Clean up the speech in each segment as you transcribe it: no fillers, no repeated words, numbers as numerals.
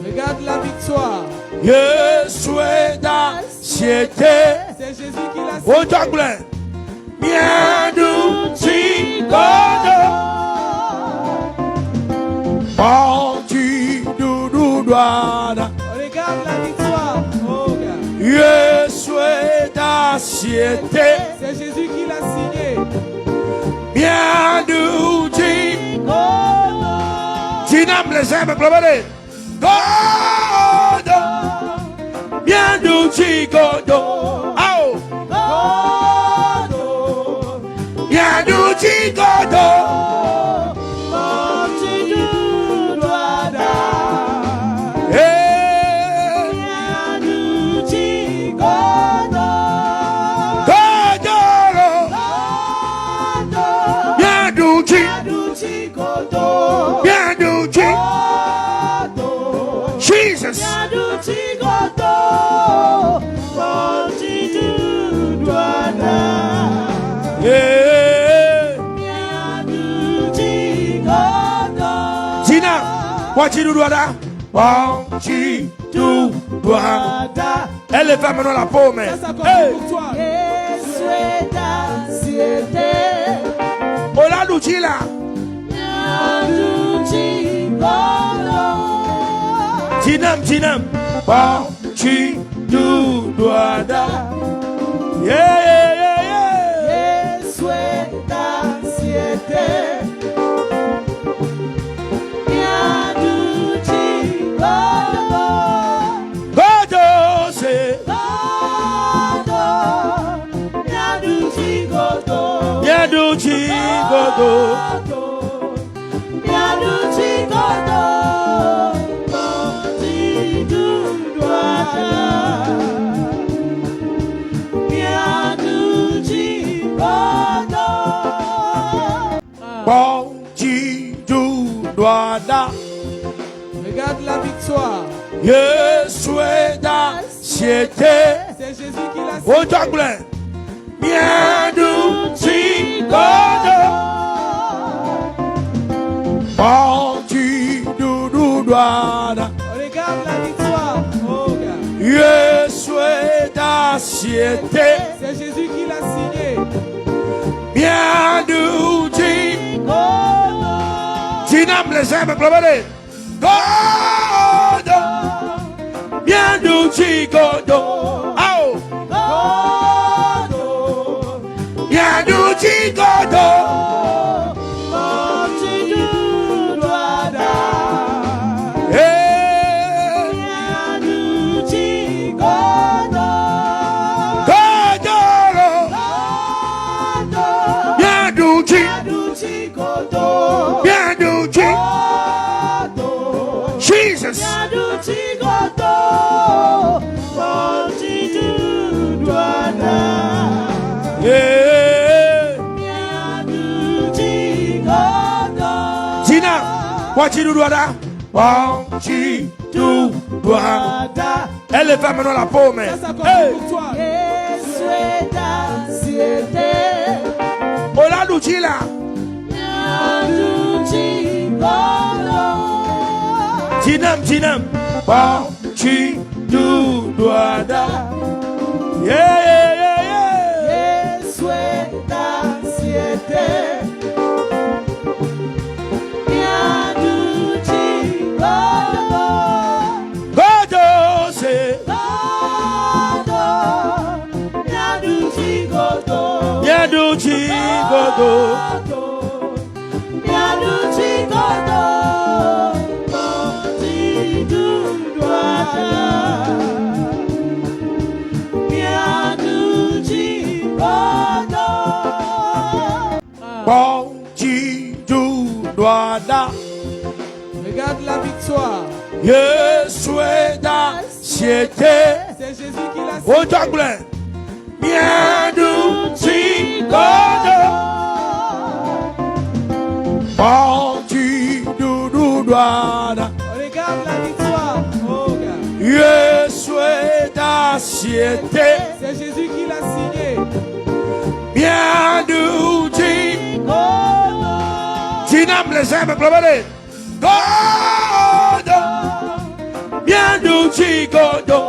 Regarde la victoire. Yesu eda siete. C'est Jésus qui l'a O jagle. Miadu chigodo. Parti du douada. Regarde la victoire. Oh, gars. Yesu eda siete. C'est Jésus qui l'a signé. Miadu chigodo. Tinam les aime globale. Godo. Miadu chigodo. Ao. Godo. Miadu chigodo. Parti du douada. Eh. Miadu chigodo. Godoro. Godo. Miadu chi. Miadu chigodo. Miadu chi. Godo. Jesus. Miadu chigodo. Parti du douada. Eh. Miadu chigodo. Tina. Wachi du douada. Wachi du douada. Douada. Elle est femme dans la paume. Ça s'accorde Hey. pour toi. Yesu eda siete. Ola Lucila. Miadu chigodo. Tinam. Wachi du douada. Yeah. Yesu eda siete. Miadu chigodo. Godo se. Godo. Miadu chigodo. Miadu chigodo. Miadu chigodo. Parti du douada. Miadu chigodo. Wachi du douada. Regarde la victoire. Yesu eda siete. C'est Jésus qui l'a signé. O jagle. Miadu chigodo. Parti du douada. Regarde la victoire. Oh, gars. Yesu eda siete. C'est Jésus qui l'a signé. Miadu chigodo. Godo. Tinam les aime globale. Godo. Miadu chigodo. Ao. Godo. Miadu chigodo. Parti du douada. Eh. Miadu chigodo. Godoro. Godo. Miadu chi. Miadu chigodo. Miadu chi. Godo. Jesus. Miadu chigodo. Parti du douada. Eh. Miadu chigodo. Tina. Wachi du douada. Wachi du douada. Douada. Elle est femme dans la paume. Ça s'accorde Hey. pour toi. Yesu eda siete. Ola Lucila. Miadu chigodo. Tinam. Wachi du douada. Yeah. Yesu eda siete. Miadu chigodo. Godo se. Godo. Miadu chigodo. Miadu chigodo. Miadu chigodo. Parti du douada. Miadu chigodo. Wachi du douada. Regarde la victoire. Yesu eda siete. C'est Jésus qui l'a signé. O jagle. Miadu chigodo. Parti du douada. Regarde la victoire. Oh, gars. Yesu eda siete. C'est Jésus qui l'a signé. Miadu chi. Godo. Tinam les aime globale. Godo. chigodo.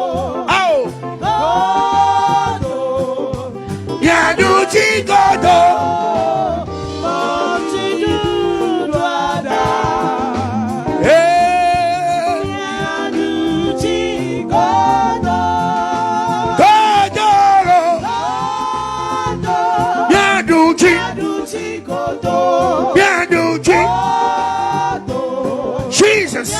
Oh. Yadu chigodo. Jesus.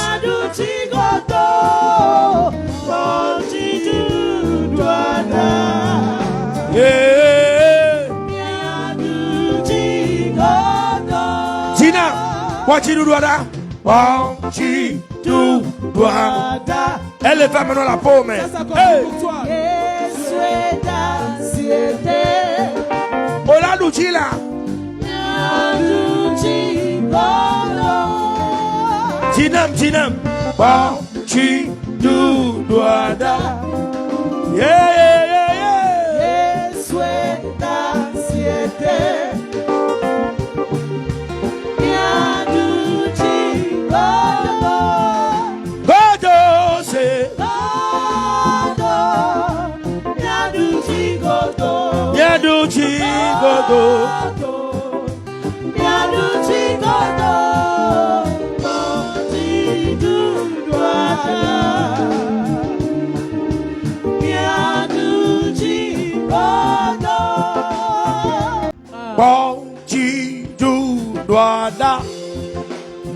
Tina, what you do, Dwada? Elle est femme dans la paume. Ola Lucila. Tinam, Chi du Dwada. Yeah. Sueda siete.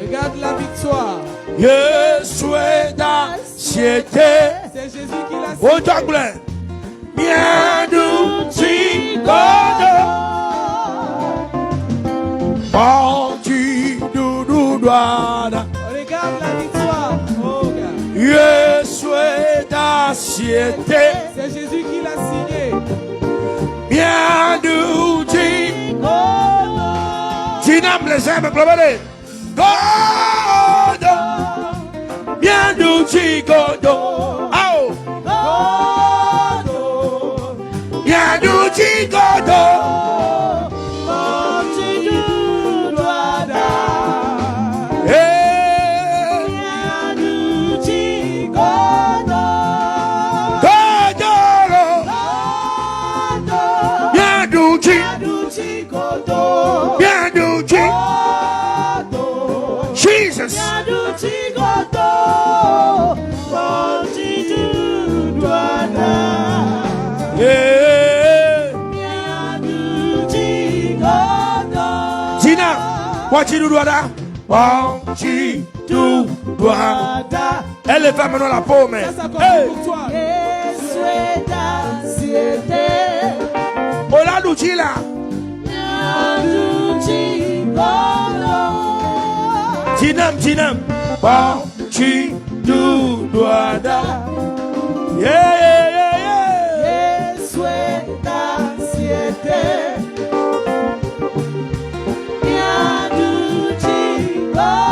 Regarde la victoire. Yesueda siete. C'est Jésus qui l'a signé. Oh, Jacqueline. Miadu chigodo. Regarde la victoire. Oh, gars. Yesueda siete. C'est Jésus qui l'a signé. Miadu chigodo. Tinam les aime, globale. Godo. Miadu chigodo. Oh. Miadu chigodo. Jesus. Tina, what you do, Dwada? Elle est femme dans la paume. Ola Lucila. Tinam, Chi du Dwada. Yeah. Sueda siete. Yadu chigodo.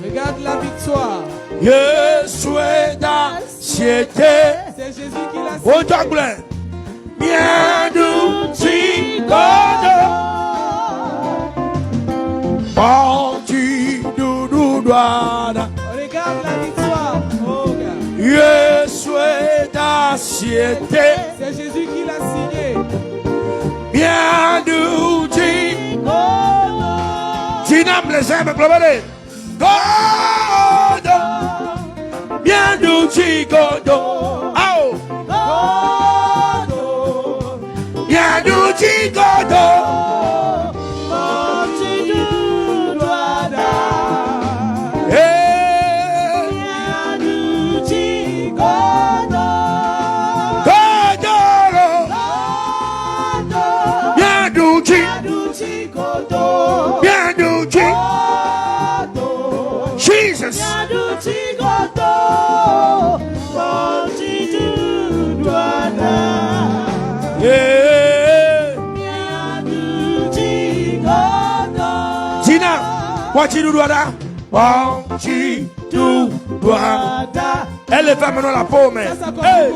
Regarde la victoire. Yesueda siete. C'est Jésus qui l'a signé. Oh, Jacqueline. Miadu chigodo. Regarde la victoire. Oh, gars. Yesueda siete. C'est Jésus qui l'a signé. Miadu chigodo. Tinam les aime, globale. Godo. Miadu chigodo. Oh. Miadu chigodo. Jesus. Tina, what you do là? Wanchi du doada. Elle est femme dans la paume. Hey.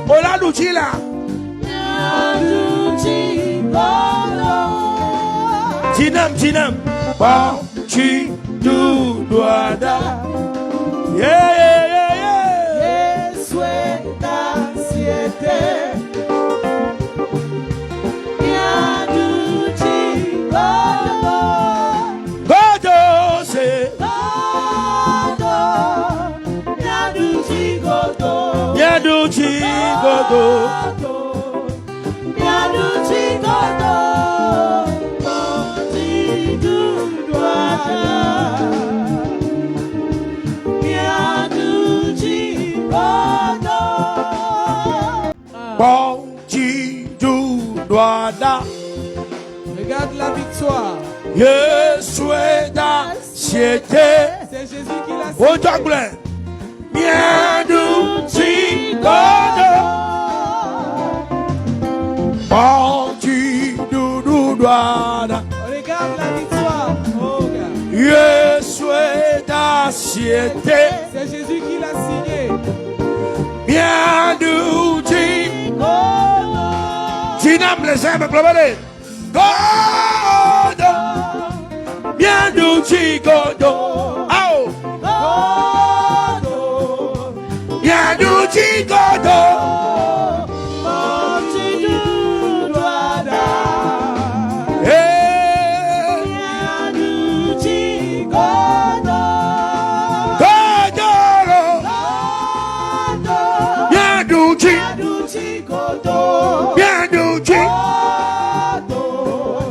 Ola Lucila. Tinam. Wanchi du doada. Yeah. Regarde la victoire. C'est Jésus qui l'a signé. Regarde la victoire. Oh, c'est Jésus qui l'a signé. Tinam les aime, globally. God, bien du chigodo. Oh, bien du chigodo.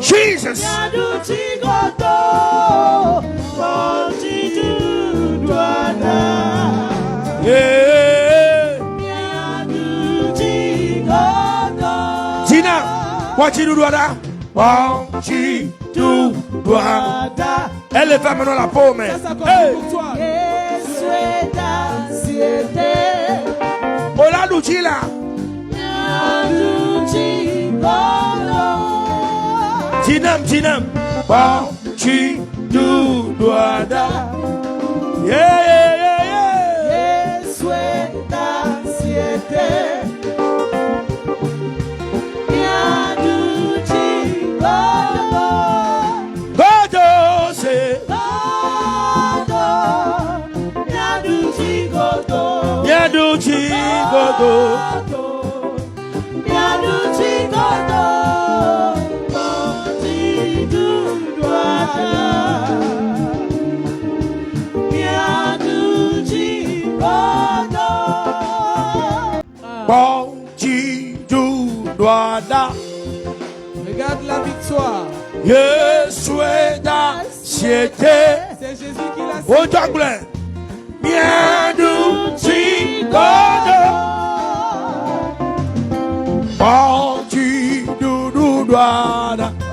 Jesus. Tina, what you do là? Wanchi du doada. Elle est femme dans la paume. Hey. Ola Lucila. Tinam. Wanchi du doada. Yeah. Regarde la victoire. C'est Jésus qui l'a signé.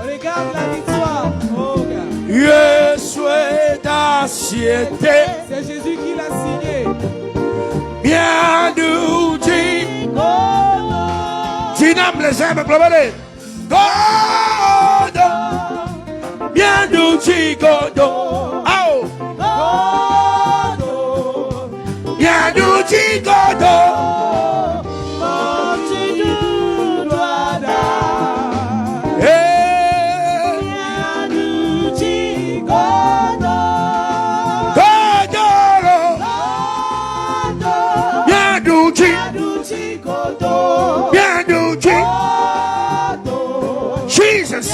Regarde la victoire. Oh, c'est Jésus qui l'a signé. Tinam les aime, globally. God, bien du chigodo. Oh, bien du chigodo. Jesus.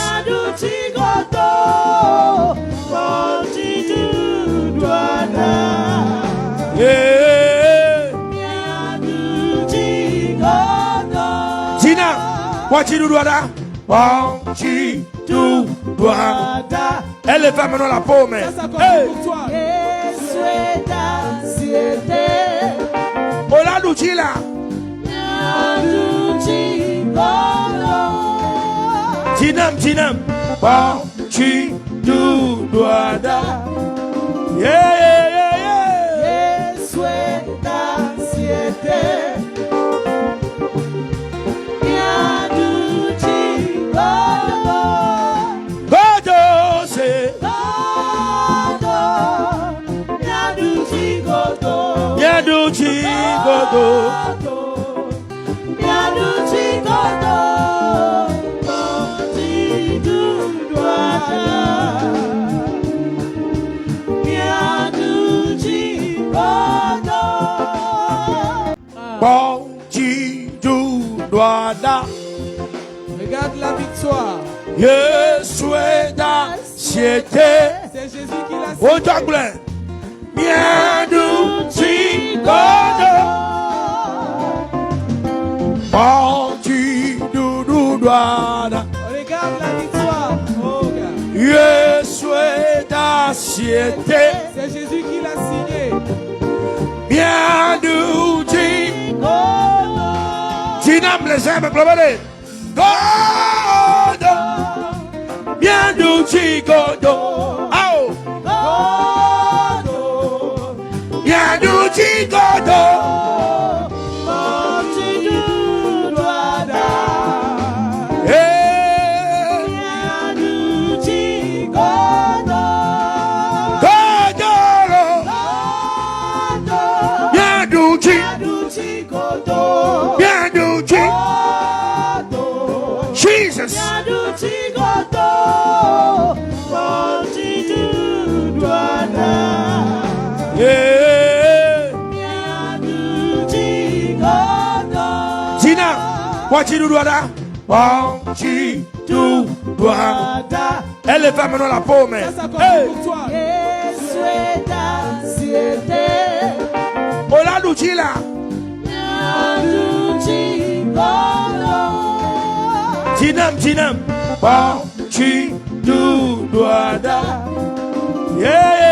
Tina, what you do là? Wanchi du doada. Elle est femme dans la paume. Hey. Ola Lucila. Tinam. Wanchi du doada. Yeah. Yesu eda siete. C'est Jésus qui l'a Oh, signé. Dieu, miendu chigodo. Parti du douada. Regarde la victoire. Oh, gars. Yesu eda siete. C'est Jésus qui l'a signé. Miendu chigodo. Tinam les aimes, globale. Godo. Miendu chigodo. Ao. Miendu chigodo. Jesus. Tina, what you do là? Wanchi tu doa. Elle va maintenant la paume. Ça commence pour toi. Ola Lucila. Tinam. Wanchi tu doa. Yeah.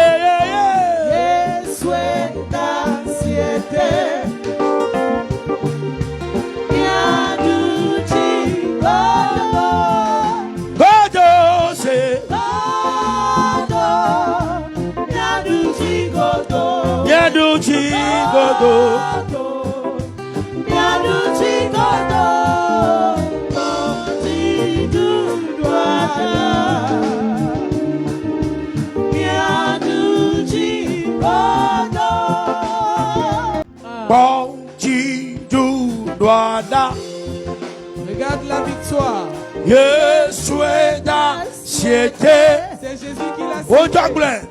Regarde la victoire. Yesu eda siete. C'est Jésus qui l'a Oh, signé.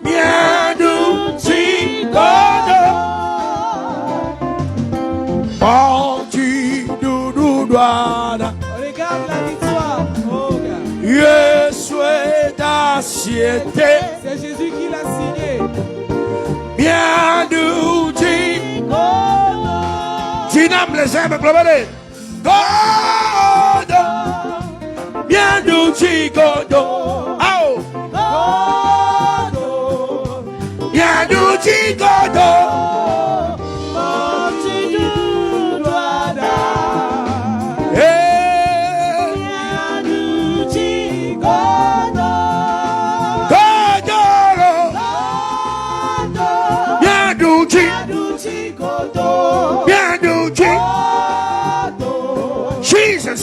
Dieu, miendu chigodo. Parti du douada. Regarde la victoire. Oh, gars. Yesu eda siete. C'est Jésus qui l'a signé. Miendu chigodo. Tinam les aimes, globale. Godo. Miendu chigodo. Ao. Miendu chigodo. Jesus.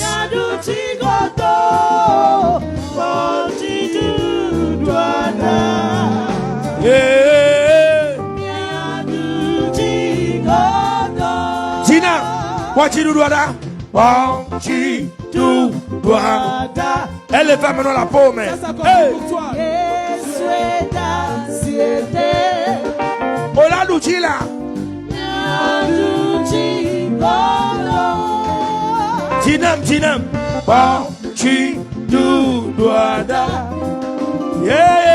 Tina, what you do là? Wanchi tu doa. Elle va maintenant la paume. Ça commence pour toi. Ola Lucila. Tinam. Wanchi tu doa. Yeah.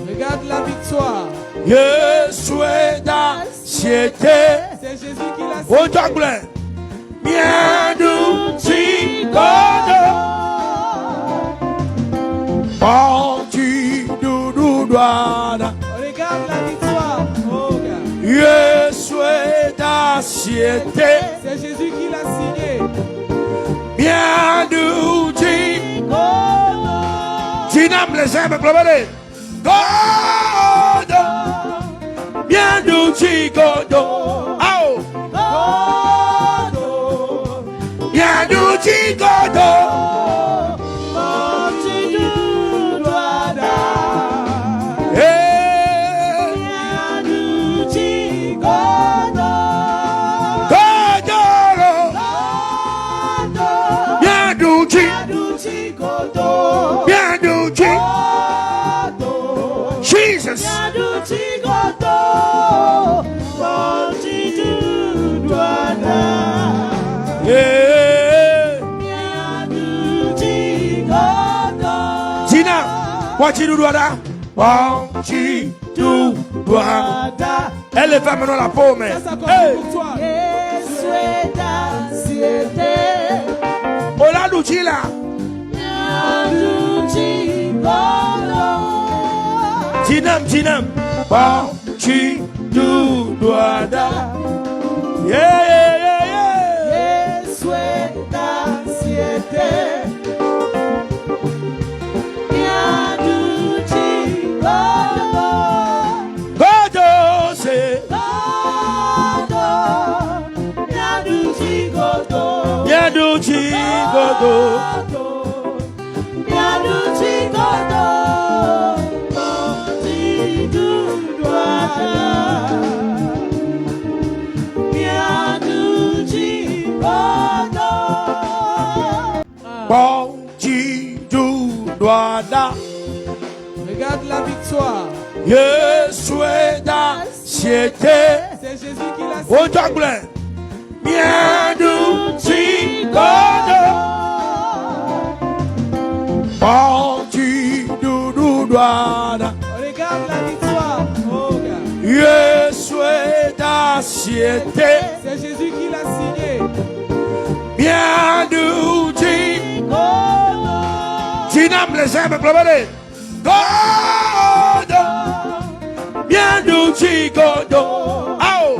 Regarde la victoire. Yesu eda siete. C'est Jésus qui l'a Oh, signé. Dieu, miendu chigodo. Parti du douada. Regarde la victoire. Oh, gars. Yesu eda siete. C'est Jésus qui l'a signé. Miendu chigodo. Tinam les aimes, globale. Godo. bien du chicoto. Oh, bien du chicoto. Jesus. Tina, what you do là? Elle est femme dans la paume. Ola Lucila. Tinam, tu dois da. Regarde la victoire. C'est Jésus qui l'a signé. Bien du chicoto. Regarde la victoire. Oh, God. C'est Jésus qui l'a signé. Bien du chicoto. Tinam les aime globally. God. Bien du chicoto. Oh.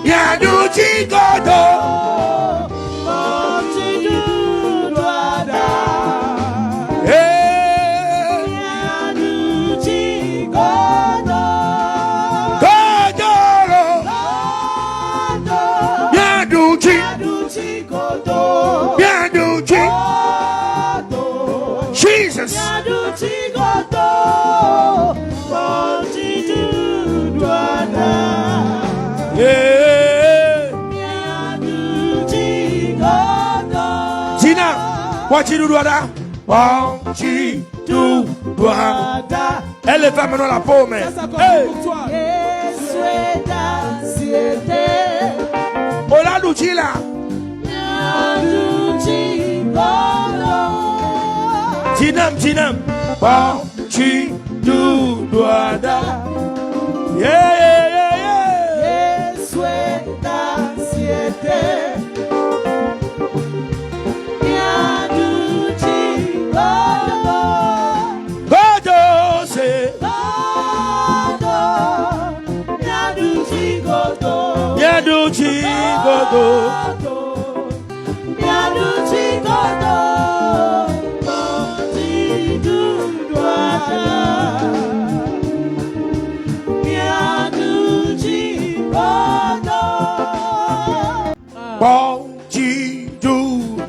Bien du chicoto. Jesus. Tina, what you do là? Elle est femme dans la paume. Ola Lucila. Tinam, tu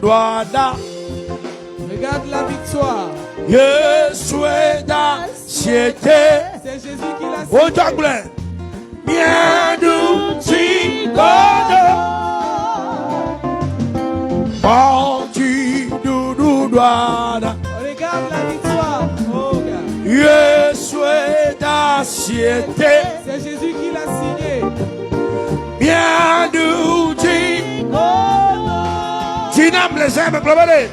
dois da. Regarde la victoire. C'est Jésus qui l'a signé. Bien du chicoto. Regarde la victoire. Oh, God. C'est Jésus qui l'a signé. Bien du chicoto. Tinam les aime globally.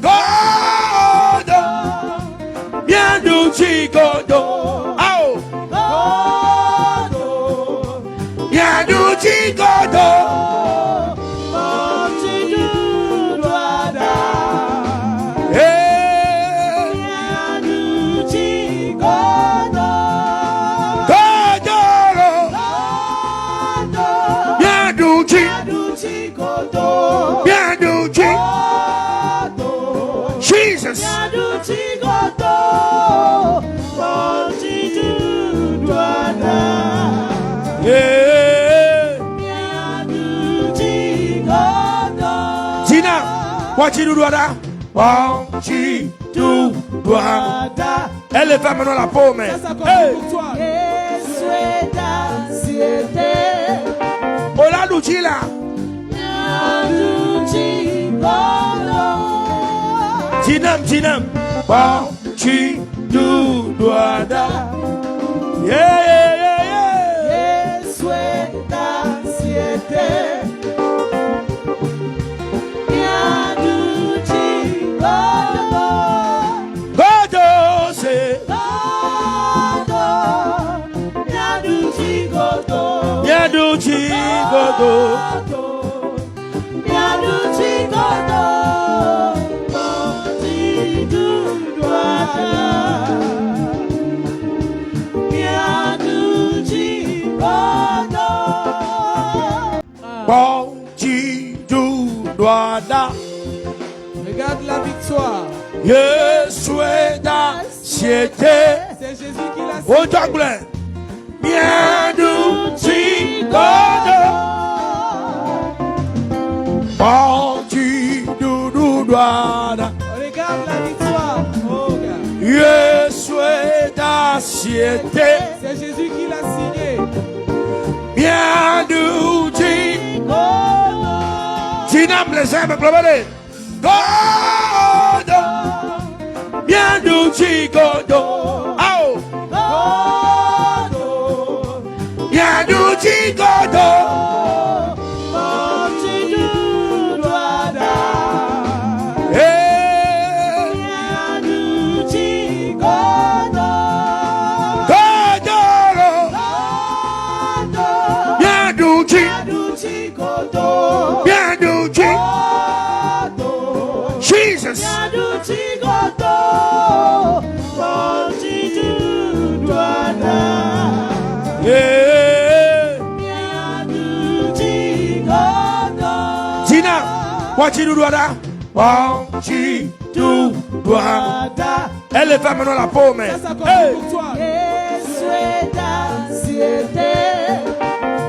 God. Bien du chicoto. Oh. Bien du chicoto. Jesus. Voici le doigt là. Bon, tu, tout, doigt. Elle fait maintenant la paume. Ça commence Hey. pour toi. Ola Luchi là. Tinam. Bon, tu, tout, doigt. Yeah. Bon, tu, tout, doigt. Regarde la victoire. C'est Jésus qui l'a oh, Jacqueline. Bien du God. Bon, tu dois. Regarde la victoire. Oh, gars. C'est Jésus qui l'a signé. Bien du Tinam les aime, globally. God. Bien du God. Oh. Bien du God. Jesus. Tina, what you do là? Bon, tu dois. Elle fait maintenant la paume. Ça commence pour toi.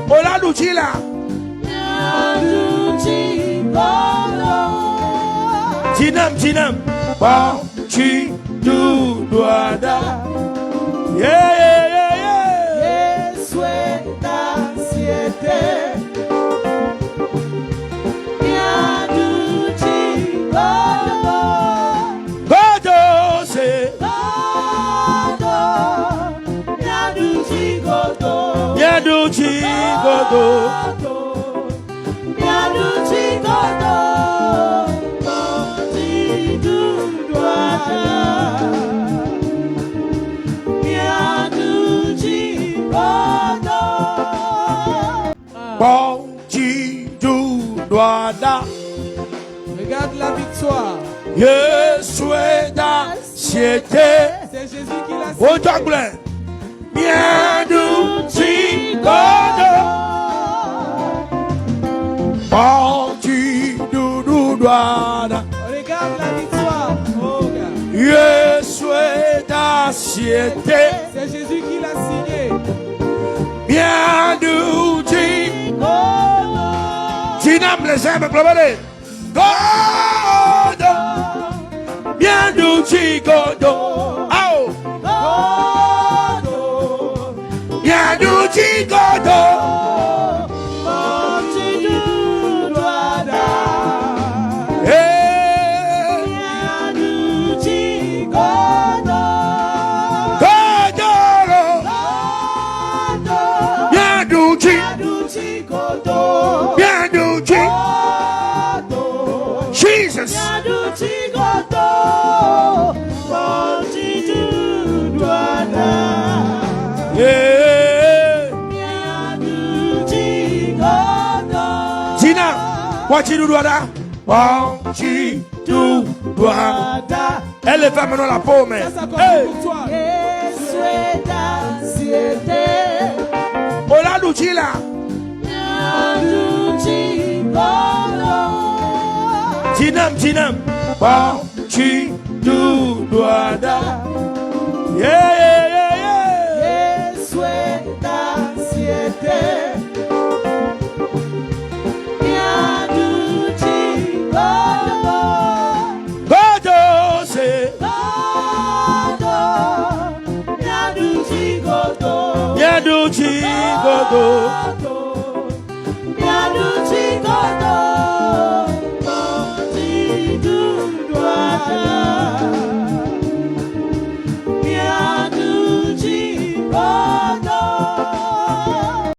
Ola Luchi là. Tinam. Bon, tu dois. Yeah. Bon, tu dois. Regarde la victoire. C'est Jésus qui l'a signé. oh, Jacqueline. Bien du God. Bon, tu dois. Regarde la victoire. Oh, gars. C'est Jésus qui l'a signé. Bien du Tinam les aime, globally. God. Bien du God. Oh. Bien du God. Jesus. Tina, what you do là? Bon, tu dois. Elle fait maintenant la paume. Ça commence pour toi. Ola Luchi là. Tinam. Bon, tu dois. Yeah.